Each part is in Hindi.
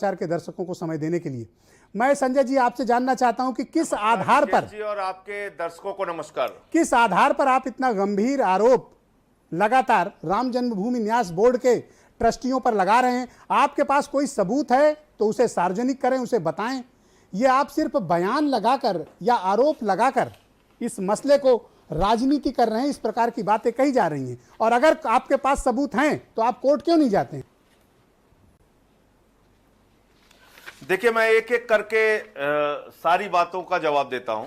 समाचार के दर्शकों को समय देने के लिए मैं संजय जी आपसे जानना चाहता हूं कि किस आधार पर जी और आपके दर्शकों को नमस्कार। किस आधार पर आप इतना गंभीर आरोप लगातार राम जन्मभूमि न्यास बोर्ड के ट्रस्टियों पर लगा रहे हैं? आपके पास कोई सबूत है तो उसे सार्वजनिक करें, उसे बताएं। ये आप सिर्फ बयान लगाकर या आरोप लगाकर इस मसले को राजनीति कर रहे हैं, इस प्रकार की बातें कही जा रही हैं। और अगर आपके पास सबूत हैं तो आप कोर्ट क्यों नहीं जाते हैं? देखिए, मैं एक एक करके सारी बातों का जवाब देता हूं।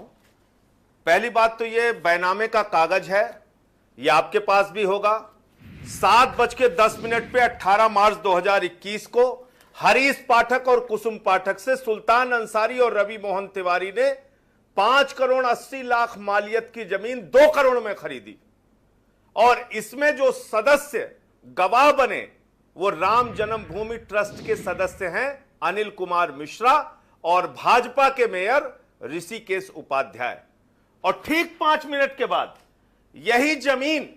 पहली बात तो ये बैनामे का कागज है, ये आपके पास भी होगा। 7:10 पे 18 मार्च 2021 को हरीश पाठक और कुसुम पाठक से सुल्तान अंसारी और रवि मोहन तिवारी ने 5 करोड़ 80 लाख मालियत की जमीन 2 करोड़ में खरीदी। और इसमें जो सदस्य गवाह बने वो राम जन्मभूमि ट्रस्ट के सदस्य हैं अनिल कुमार मिश्रा और भाजपा के मेयर ऋषिकेश उपाध्याय। और ठीक 5 मिनट के बाद यही जमीन,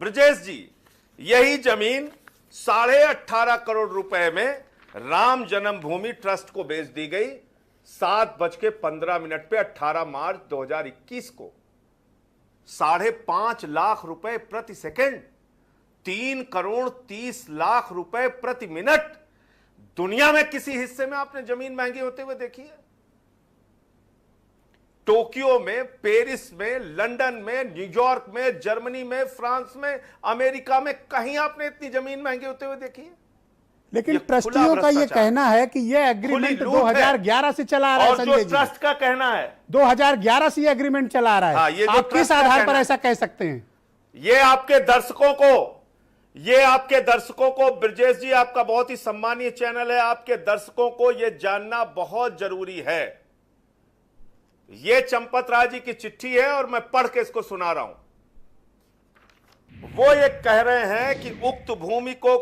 ब्रजेश जी, यही जमीन 18.5 करोड़ रुपए में राम जन्मभूमि ट्रस्ट को बेच दी गई 7:15 पे 18 मार्च 2021 को। 5.5 लाख रुपए प्रति सेकंड, 3 करोड़ 30 लाख रुपए प्रति मिनट। दुनिया में किसी हिस्से में आपने जमीन महंगी होते हुए देखी है? टोक्यो में, पेरिस में, लंदन में, न्यूयॉर्क में, जर्मनी में, फ्रांस में, अमेरिका में कहीं आपने इतनी जमीन महंगी होते हुए देखी है? लेकिन ट्रस्टियों का यह कहना है कि यह एग्रीमेंट 2011 से चला आ रहा है। और जो ट्रस्ट का कहना है 2011 से ये एग्रीमेंट चला आ रहा है। हाँ, ये आप किस आधार पर ऐसा कह सकते हैं? ये आपके दर्शकों को ब्रजेश जी, आपका बहुत ही सम्मानीय चैनल है, आपके दर्शकों को यह जानना बहुत जरूरी है। यह चंपत राय जी की चिट्ठी है और मैं पढ़ के इसको सुना रहा हूं। वो ये कह रहे हैं कि उक्त भूमि को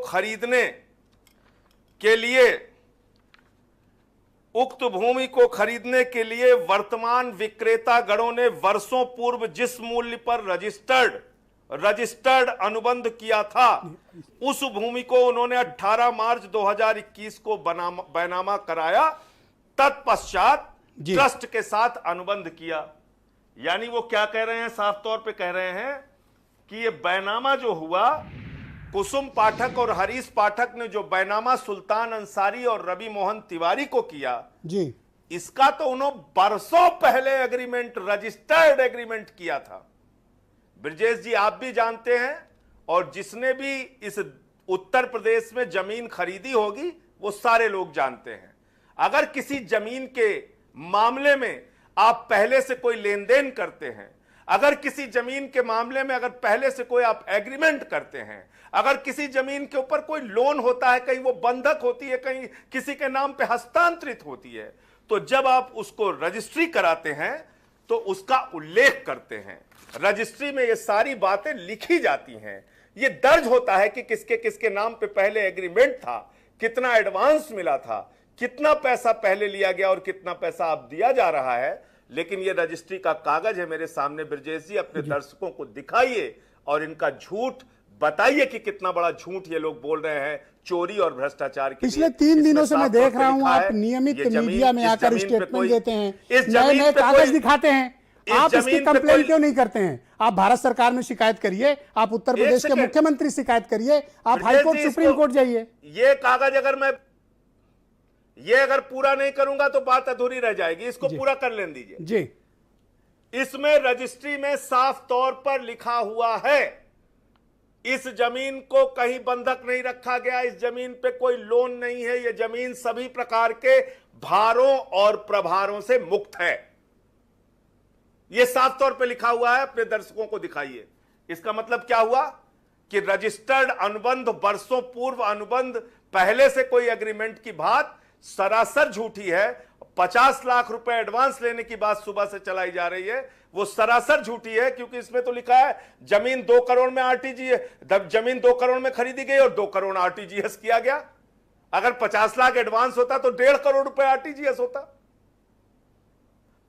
खरीदने के लिए वर्तमान विक्रेता गणों ने वर्षों पूर्व जिस मूल्य पर रजिस्टर्ड अनुबंध किया था, उस भूमि को उन्होंने 18 मार्च 2021 को बैनामा कराया। तत्पश्चात ट्रस्ट के साथ अनुबंध किया। यानी वो क्या कह रहे हैं? साफ तौर पे कह रहे हैं कि ये बैनामा जो हुआ, कुसुम पाठक और हरीश पाठक ने जो बैनामा सुल्तान अंसारी और रवि मोहन तिवारी को किया जी, इसका तो उन्होंने बरसों पहले एग्रीमेंट, रजिस्टर्ड एग्रीमेंट किया था। ब्रजेश जी, आप भी जानते हैं और जिसने भी इस उत्तर प्रदेश में जमीन खरीदी होगी वो सारे लोग जानते हैं। अगर किसी जमीन के मामले में आप पहले से कोई लेन देन करते हैं, अगर किसी जमीन के मामले में अगर पहले से कोई आप एग्रीमेंट करते हैं, अगर किसी जमीन के ऊपर कोई लोन होता है, कहीं वो बंधक होती है, कहीं किसी के नाम पे हस्तांतरित होती है, तो जब आप उसको रजिस्ट्री कराते हैं तो उसका उल्लेख करते हैं। रजिस्ट्री में ये सारी बातें लिखी जाती हैं। ये दर्ज होता है कि किसके किसके नाम पे पहले एग्रीमेंट था, कितना एडवांस मिला था, कितना पैसा पहले लिया गया और कितना पैसा अब दिया जा रहा है। लेकिन ये रजिस्ट्री का कागज है मेरे सामने। ब्रजेश जी, अपने दर्शकों को दिखाइए और इनका झूठ बताइए कि कितना बड़ा झूठ ये लोग बोल रहे हैं चोरी और भ्रष्टाचार के। पिछले 3 दिनों से मैं देख रहा हूं आप नियमित मीडिया में आकर स्टेटमेंट देते हैं, नए कागज दिखाते हैं। आप इसकी कंप्लेन क्यों नहीं करते हैं? आप भारत सरकार में शिकायत करिए, आप उत्तर प्रदेश के मुख्यमंत्री शिकायत करिए, आप हाईकोर्ट, सुप्रीम कोर्ट जाइए। ये कागज अगर पूरा नहीं करूंगा तो बात अधूरी रह जाएगी। इसको पूरा कर लेने दीजिए जी। इसमें रजिस्ट्री में साफ तौर पर लिखा हुआ है, इस जमीन को कहीं बंधक नहीं रखा गया, इस जमीन पे कोई लोन नहीं है, यह जमीन सभी प्रकार के भारों और प्रभारों से मुक्त है। यह साफ तौर पे लिखा हुआ है, अपने दर्शकों को दिखाइए। इसका मतलब क्या हुआ कि रजिस्टर्ड अनुबंध, वर्षों पूर्व अनुबंध, पहले से कोई एग्रीमेंट की बात सरासर झूठी है। 50 लाख रुपए एडवांस लेने की बात सुबह से चलाई जा रही है, वो सरासर झूठी है, क्योंकि इसमें तो लिखा है जमीन 2 करोड़ में आरटीजीएस, जमीन 2 करोड़ में खरीदी गई और 2 करोड़ आरटीजीएस किया गया। अगर 50 लाख एडवांस होता तो 1.5 करोड़ रुपए आरटीजीएस होता।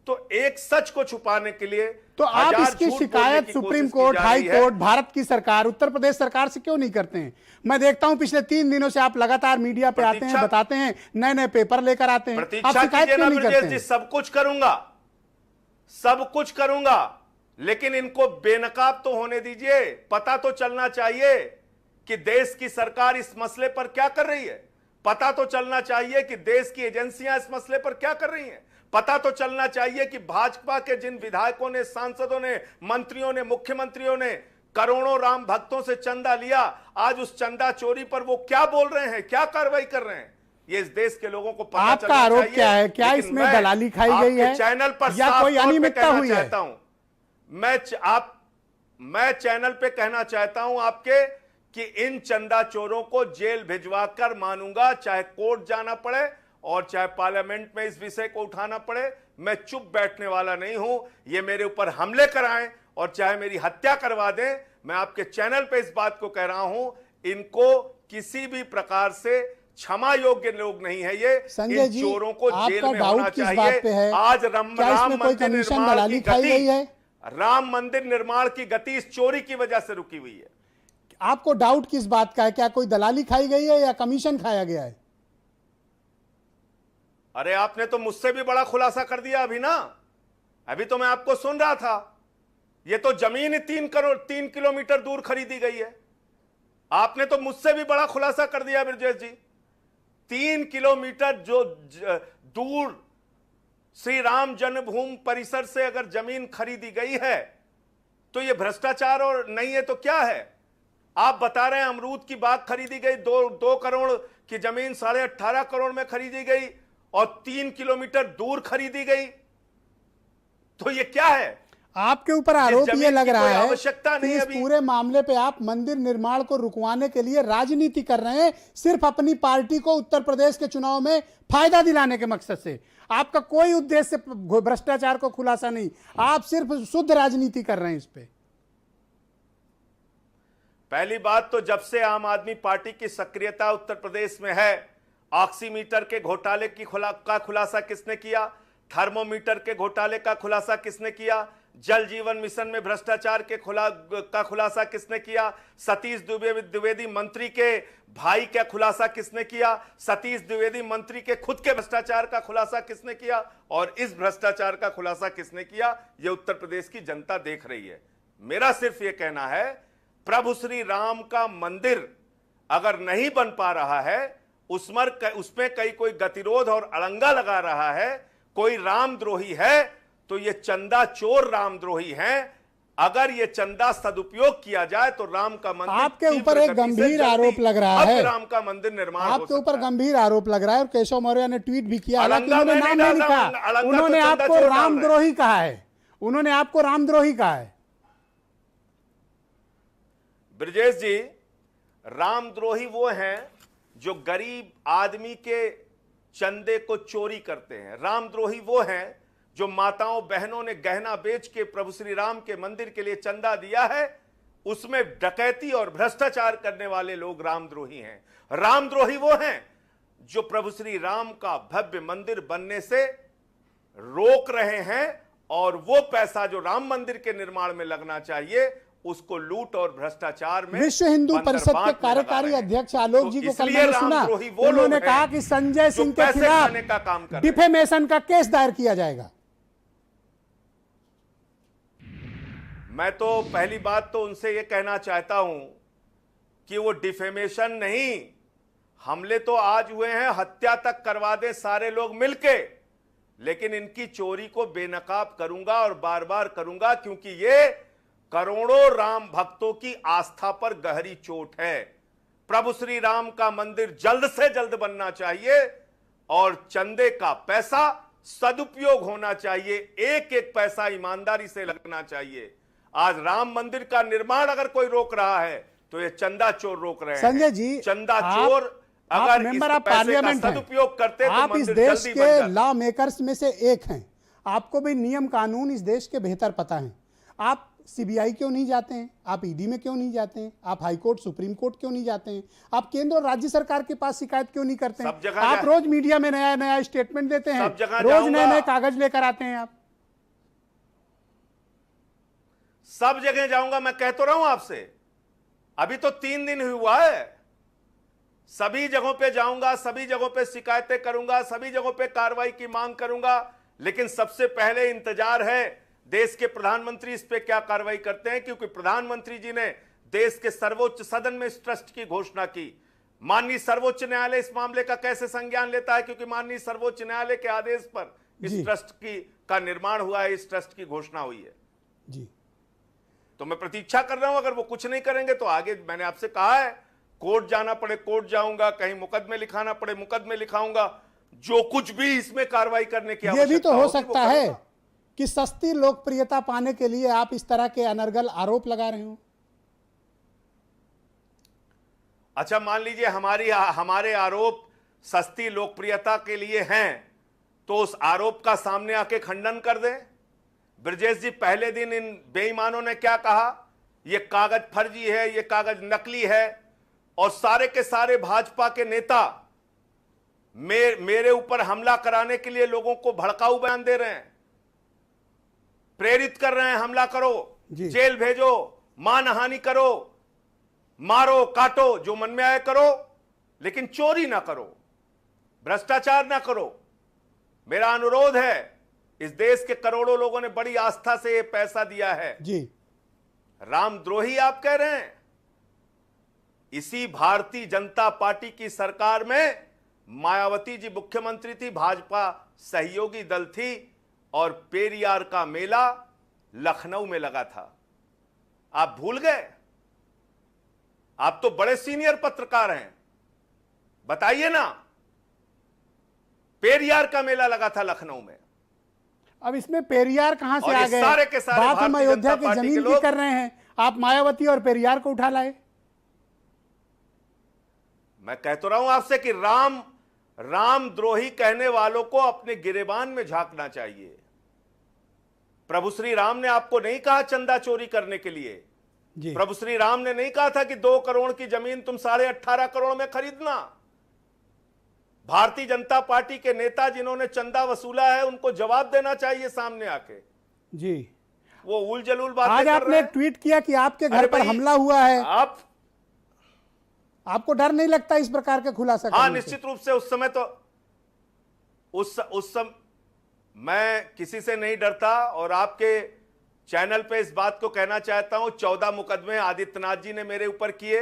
तो एक सच को छुपाने के लिए तो आप हजार इसकी झूठ बोलने शिकायत की सुप्रीम कोशिश की कोर्ट, जा हाई रही है। कोर्ट, भारत की सरकार, उत्तर प्रदेश सरकार से क्यों नहीं करते हैं? मैं देखता हूं पिछले 3 दिनों से आप लगातार मीडिया पे आते हैं, बताते हैं, नए नए पेपर लेकर आते हैं, आप प्रतीक्षा शिकायत कीजिए क्यों ना नहीं ब्रजेश करते जी, हैं? सब कुछ करूंगा, सब कुछ करूंगा, लेकिन इनको बेनकाब तो होने दीजिए। पता तो चलना चाहिए कि देश की सरकार इस मसले पर क्या कर रही है। पता तो चलना चाहिए कि देश की एजेंसियां इस मसले पर क्या कर रही हैं। पता तो चलना चाहिए कि भाजपा के जिन विधायकों ने, सांसदों ने, मंत्रियों ने, मुख्यमंत्रियों ने करोड़ों राम भक्तों से चंदा लिया, आज उस चंदा चोरी पर वो क्या बोल रहे हैं, क्या कार्रवाई कर रहे हैं, ये इस देश के लोगों को पता आपका चलना आरोप चाहिए। क्या है? क्या लेकिन इसमें मैं दलाली खाई गई आपके है चैनल पर या साफ कोई तौर पे अनियमितता कहना हुई है? चाहता हूं, मैं चैनल पे कहना चाहता हूं आपके कि इन चंदा चोरों को जेल भिजवाकर मानूंगा, चाहे कोर्ट जाना पड़े और चाहे पार्लियामेंट में इस विषय को उठाना पड़े। मैं चुप बैठने वाला नहीं हूं। ये मेरे ऊपर हमले कराएं और चाहे मेरी हत्या करवा दें, मैं आपके चैनल पे इस बात को कह रहा हूं, इनको किसी भी प्रकार से क्षमा योग्य लोग नहीं है ये। संजय इन जी, चोरों को जेल आपका में होना डाउट किस बात पे चाहिए। है? आज क्या राम इसमें कोई मंदिर कमीशन निर्माण दलाली की खाई गई गति, है? राम मंदिर निर्माण की गति इस चोरी की वजह से रुकी हुई है। आपको डाउट किस बात का है? क्या कोई दलाली खाई गई है या कमीशन खाया गया है? अरे आपने तो मुझसे भी बड़ा खुलासा कर दिया अभी ना, अभी तो मैं आपको सुन रहा था। ये तो जमीन 3 किलोमीटर दूर खरीदी गई है। आपने तो मुझसे भी बड़ा खुलासा कर दिया ब्रजेश जी। 3 किलोमीटर जो दूर श्री राम जन्मभूमि परिसर से अगर जमीन खरीदी गई है तो यह भ्रष्टाचार और नहीं है तो क्या है? आप बता रहे हैं अमरूद की बाग खरीदी गई, 2 करोड़ की जमीन 18.5 करोड़ में खरीदी गई और 3 किलोमीटर दूर खरीदी गई, तो ये क्या है? आपके ऊपर आरोप ये लग रहा है आवश्यकता कि नहीं इस अभी। पूरे मामले पे आप मंदिर निर्माण को रुकवाने के लिए राजनीति कर रहे हैं, सिर्फ अपनी पार्टी को उत्तर प्रदेश के चुनाव में फायदा दिलाने के मकसद से। आपका कोई उद्देश्य भ्रष्टाचार को खुलासा नहीं, आप सिर्फ शुद्ध राजनीति कर रहे हैं इस पे। पहली बात तो जब से आम आदमी पार्टी की सक्रियता उत्तर प्रदेश में है, ऑक्सीमीटर के घोटाले का खुलासा किसने किया? थर्मोमीटर के घोटाले का खुलासा किसने किया? जल जीवन मिशन में भ्रष्टाचार के खुलासा किसने किया? सतीश द्विवेदी मंत्री के भाई का खुलासा किसने किया? सतीश द्विवेदी मंत्री के खुद के भ्रष्टाचार का खुलासा किसने किया? और इस भ्रष्टाचार का खुलासा किसने किया? यह उत्तर प्रदेश की जनता देख रही है। मेरा सिर्फ यह कहना है, प्रभु श्री राम का मंदिर अगर नहीं बन पा रहा है, उसमें कोई गतिरोध और अड़ंगा लगा रहा है, कोई रामद्रोही है, तो ये चंदा चोर रामद्रोही हैं। अगर ये चंदा सदुपयोग किया जाए तो राम का मंदिर, आपके ऊपर एक गंभीर आरोप लग रहा है, राम का मंदिर निर्माण आपके ऊपर गंभीर आरोप लग रहा है और केशव मौर्य ने ट्वीट भी किया, हालांकि उन्होंने नाम नहीं लिखा, उन्होंने आपको रामद्रोही कहा है, उन्होंने आपको रामद्रोही कहा है। ब्रजेश जी, रामद्रोही वो हैं जो गरीब आदमी के चंदे को चोरी करते हैं। रामद्रोही वो हैं जो माताओं बहनों ने गहना बेच के प्रभु श्री राम के मंदिर के लिए चंदा दिया है, उसमें डकैती और भ्रष्टाचार करने वाले लोग रामद्रोही हैं। रामद्रोही वो हैं जो प्रभु श्री राम का भव्य मंदिर बनने से रोक रहे हैं और वो पैसा जो राम मंदिर के निर्माण में लगना चाहिए उसको लूट और भ्रष्टाचार में। विश्व हिंदू परिषद के कार्यकारी अध्यक्ष आलोक जी को कल मैंने सुना, उन्होंने कहा कि संजय सिंह के खिलाफ डिफेमेशन का केस दायर किया जाएगा। मैं तो पहली बात तो उनसे यह कहना चाहता हूं कि वो डिफेमेशन नहीं, हमले तो आज हुए हैं, हत्या तक करवा दे सारे लोग मिलके, लेकिन इनकी चोरी को बेनकाब करूंगा और बार बार करूंगा, क्योंकि ये करोड़ों राम भक्तों की आस्था पर गहरी चोट है। प्रभु श्री राम का मंदिर जल्द से जल्द बनना चाहिए और चंदे का पैसा सदुपयोग होना चाहिए, एक एक पैसा ईमानदारी से लगना चाहिए। आज राम मंदिर का निर्माण अगर कोई रोक रहा है तो ये चंदा चोर रोक रहे हैं। संजय जी, चंदा चोर अगर मेंबर इस ऑफ पैसे का पार्लियामेंट सदुपयोग करते तो आप इस मंदिर देश जल्दी बन जाता। के लॉ मेकर्स में से एक हैं, आपको भी नियम कानून इस देश के बेहतर पता है। आप सीबीआई क्यों नहीं जाते हैं? आप ईडी में क्यों नहीं जाते हैं? आप हाई कोर्ट, सुप्रीम कोर्ट क्यों नहीं जाते हैं? आप केंद्र और राज्य सरकार के पास शिकायत क्यों नहीं करते हैं? आप रोज मीडिया में नया नया स्टेटमेंट देते हैं, रोज नए नए कागज लेकर आते हैं। आप सब जगह जाऊंगा। मैं कह तो रहा हूं आपसे, अभी तो 3 दिन हुआ है। सभी जगहों पे जाऊंगा, सभी जगहों पे शिकायतें करूंगा, सभी जगहों पे कार्रवाई की मांग करूंगा। लेकिन सबसे पहले इंतजार है देश के प्रधानमंत्री इस पे क्या कार्रवाई करते हैं, क्योंकि प्रधानमंत्री जी ने देश के सर्वोच्च सदन में इस ट्रस्ट की घोषणा की। माननीय सर्वोच्च न्यायालय इस मामले का कैसे संज्ञान लेता है, क्योंकि माननीय सर्वोच्च न्यायालय के आदेश पर इस ट्रस्ट का निर्माण हुआ है, इस ट्रस्ट की घोषणा हुई है जी। तो मैं प्रतीक्षा कर रहा हूं। अगर वो कुछ नहीं करेंगे तो आगे मैंने आपसे कहा है, कोर्ट जाना पड़े कोर्ट जाऊंगा, कहीं मुकदमे लिखाना पड़े मुकदमे लिखाऊंगा, जो कुछ भी इसमें कार्रवाई करने की ये भी तो हो होगी, सकता है कि सस्ती लोकप्रियता पाने के लिए आप इस तरह के अनर्गल आरोप लगा रहे हो। अच्छा, मान लीजिए हमारे आरोप सस्ती लोकप्रियता के लिए हैं, तो उस आरोप का सामने आके खंडन कर दें। ब्रजेश जी, पहले दिन इन बेईमानों ने क्या कहा, यह कागज फर्जी है, यह कागज नकली है, और सारे के सारे भाजपा के नेता मेरे ऊपर हमला कराने के लिए लोगों को भड़काऊ बयान दे रहे हैं, प्रेरित कर रहे हैं, हमला करो, जेल भेजो, मानहानि करो, मारो काटो, जो मन में आए करो, लेकिन चोरी ना करो, भ्रष्टाचार ना करो। मेरा अनुरोध है, इस देश के करोड़ों लोगों ने बड़ी आस्था से ये पैसा दिया है जी। रामद्रोही आप कह रहे हैं? इसी भारतीय जनता पार्टी की सरकार में मायावती जी मुख्यमंत्री थी, भाजपा सहयोगी दल थी, और पेरियार का मेला लखनऊ में लगा था। आप भूल गए? आप तो बड़े सीनियर पत्रकार हैं, बताइए ना। पेरियार का मेला लगा था लखनऊ में। अब इसमें पेरियार कहां से आ गए? सारे के सारे बात हम अयोध्या की पार्टी जमीन की कर रहे हैं, आप मायावती और पेरियार को उठा लाए। मैं कह तो रहा हूं आपसे कि रामद्रोही कहने वालों को अपने गिरेबान में झांकना चाहिए। प्रभु श्री राम ने आपको नहीं कहा चंदा चोरी करने के लिए जी। प्रभु श्री राम ने नहीं कहा था कि 2 करोड़ की जमीन तुम 18.5 करोड़ में खरीदना। भारतीय जनता पार्टी के नेता जिन्होंने चंदा वसूला है, उनको जवाब देना चाहिए सामने आके जी। वो उल जलूल बातें आज कर आपने रहे हैं। ट्वीट किया कि आपके घर पर हमला हुआ है, आपको डर नहीं लगता इस प्रकार के खुलासा करने से? निश्चित रूप से। उस समय तो उस समय मैं किसी से नहीं डरता, और आपके चैनल पे इस बात को कहना चाहता हूं, 14 मुकदमे आदित्यनाथ जी ने मेरे ऊपर किए,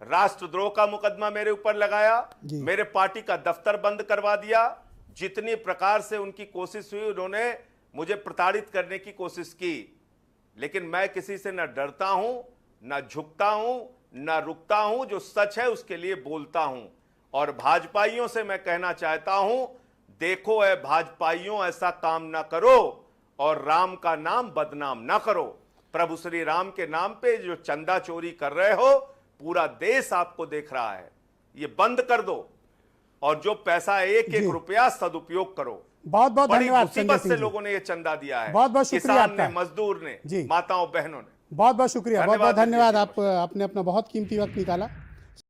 राष्ट्रद्रोह का मुकदमा मेरे ऊपर लगाया, मेरे पार्टी का दफ्तर बंद करवा दिया। जितनी प्रकार से उनकी कोशिश हुई, उन्होंने मुझे प्रताड़ित करने की कोशिश की, लेकिन मैं किसी से न डरता हूं, न झुकता हूं, न रुकता हूं। जो सच है उसके लिए बोलता हूं। और भाजपाइयों से मैं कहना चाहता हूं, देखो ऐ भाजपाइयों, ऐसा काम ना करो और राम का नाम बदनाम ना करो। प्रभु श्री राम के नाम पे जो चंदा चोरी कर रहे हो, पूरा देश आपको देख रहा है, ये बंद कर दो, और जो पैसा एक रुपया सदुपयोग करो। बहुत बहुत धन्यवाद मुसीबत से लोगों ने ये चंदा दिया है, बहुत बहुत शुक्रिया आपका, मजदूर ने, माताओं बहनों ने। बहुत बहुत शुक्रिया, बहुत बहुत धन्यवाद। आप आपने अपना बहुत कीमती वक्त निकाला।